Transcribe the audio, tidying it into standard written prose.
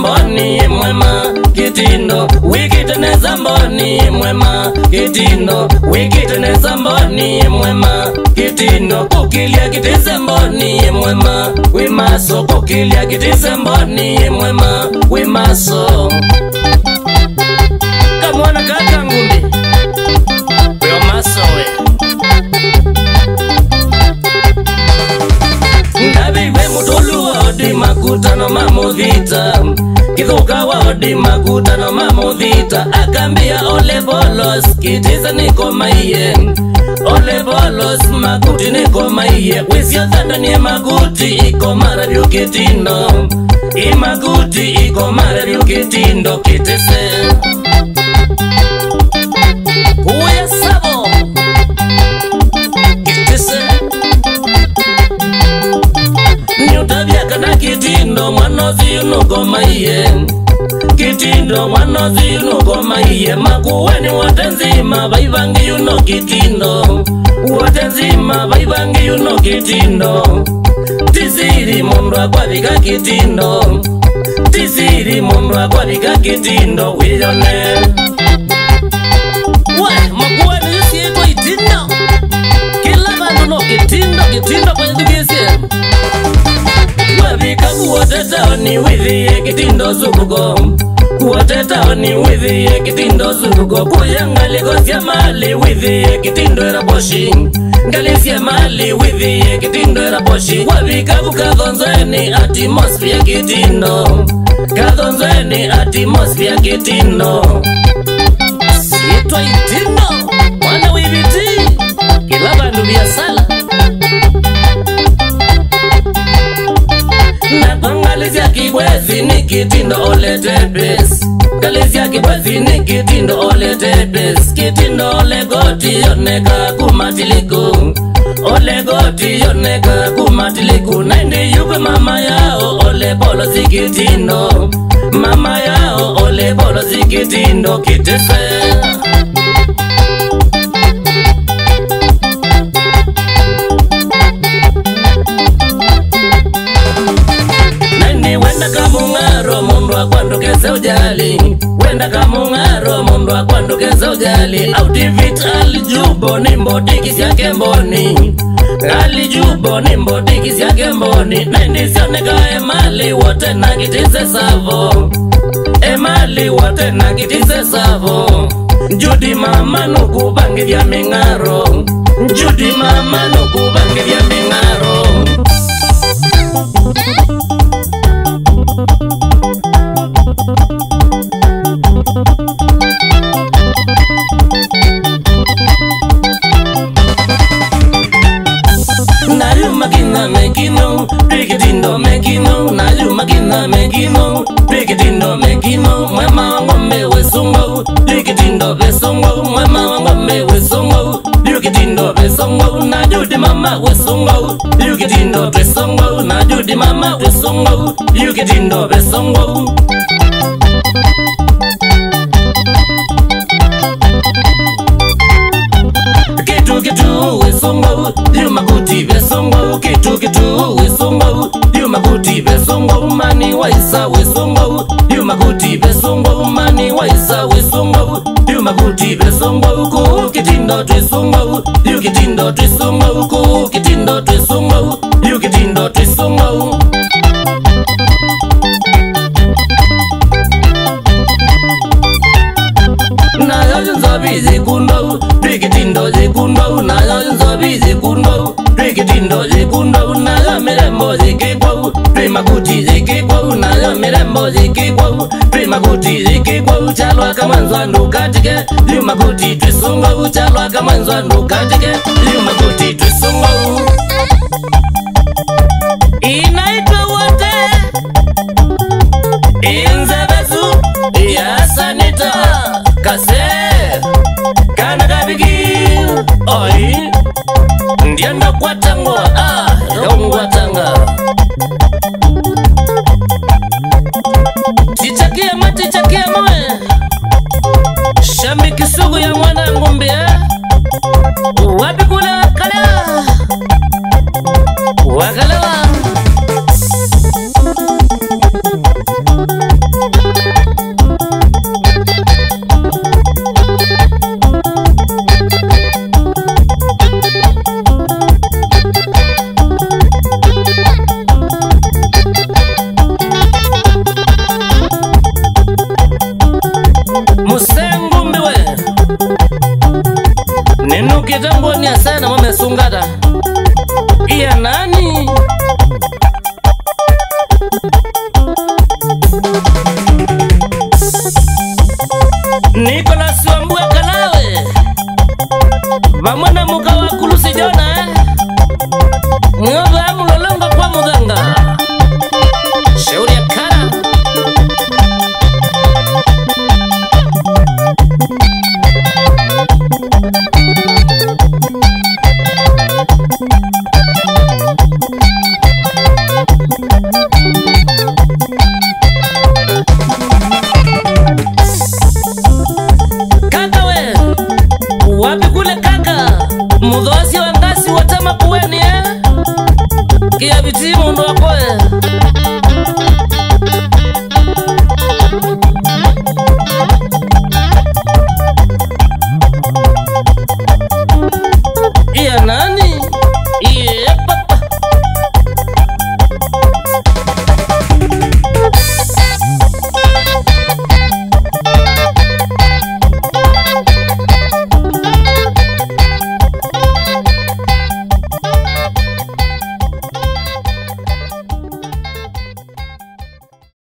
mboni mwema kitindo wikiteneza mboni mwema kitindo wikiteneza mboni mwema kitindo kukilia kitise mboni mwema wimaso kukilia kitise mboni mwema wimaso kamwana kaka ngumbi wimaso we ndabiwe mutulu odi makutano mamudhita kithuka odi makutano mamudhita akambia ole bolos kitisa niko maiye ole bolos makuti niko maiye wisio thanda ni makuti iko mara vyo kitindo imakuti iko mara vyo kitindo kitise uye sabo kitise nyutabia kana kitindo mwanozi unuko maiye kitindo mwanozi unuko maiye makuweni watenzima vaivangi uno kitindo watenzima vaivangi uno kitindo tisiri mundu akwavika kitindo tisiri mundu akwavika kitindo wiyone we makuweni yusieko itindo kila vandu no kitindo kwenye tukisia wavika kuwatetao withiye kitindo zurugo kuwatetao withiye kitindo zurugo kuyangalikosya mali withiye kitindo eraboshi ngalisya mali withiye kitindo eraboshi wavika kukathonzeni atmosphere kitindo kathonzeni atmosphere kitindo sietwa itindo mwana wibiti kila vandu vya sala Ngalizia kibwezi ni kitindo ole tepes Ngalizia kibwezi ni kitindo ole tepes Kitindo ole goti yoneka kumatiliku Ole goti yoneka kumatiliku Naindi yupe mama yao ole bolo si kitindo Mama yao ole bolo si kitindo kitise Wenda kamungaro mundu akwandukeza ujali Wenda kamungaro mundu akwandukeza ujali Autivit alijubo ni mbodiki siake mboni Alijubo ni mbodiki siake mboni Naindisioneka emali wote na kitise savo Emali wote na kitise savo Judi mama nukubangi vya mingaro Judi mama nukubangi vya mingaro Makina mekino, pikitindo mekino, naju makina mekino, pikitindo mekino, mwema ngombe wesongo, pikitindo besongo, mwema ngombe wesongo, pikitindo besongo, naju di mama wesongo, pikitindo besongo, naju di mama wesongo, pikitindo besongo. Kitu wesongo, yu makuti besongo Kitu wesongo, yu makuti besongo Mani waisa wesongo, yu makuti besongo Mani waisa wesongo, yu makuti besongo Ku kitindo twisongo, yu kitindo twisongo Ku kitindo twisongo, yu kitindo twisongo Na yoyo nzobi zikundo, pikitindo zikundo Na yoyo nzobi zikundo, pikitindo zikundo Na yoyo mirembo zikikwo, primakuti zikikwo Na yoyo mirembo zikikwo, primakuti zikikwo Chalwa kamanzwa ndukatike, liumakuti twisongo Chalwa kamanzwa ndukatike, liumakuti twisongo Inaitwa wote Inzebezu ya sanita Kase Kana kabiki Oi Ndienda kwa tango Yongwa tanga Tichakia mwe Shambi kisugu ya mwana ngombe Wapi kula kala Wakalawa kitamboni ya sana mame sungata iya nani Nicholas Wambua Kalawe Vamwana mukawa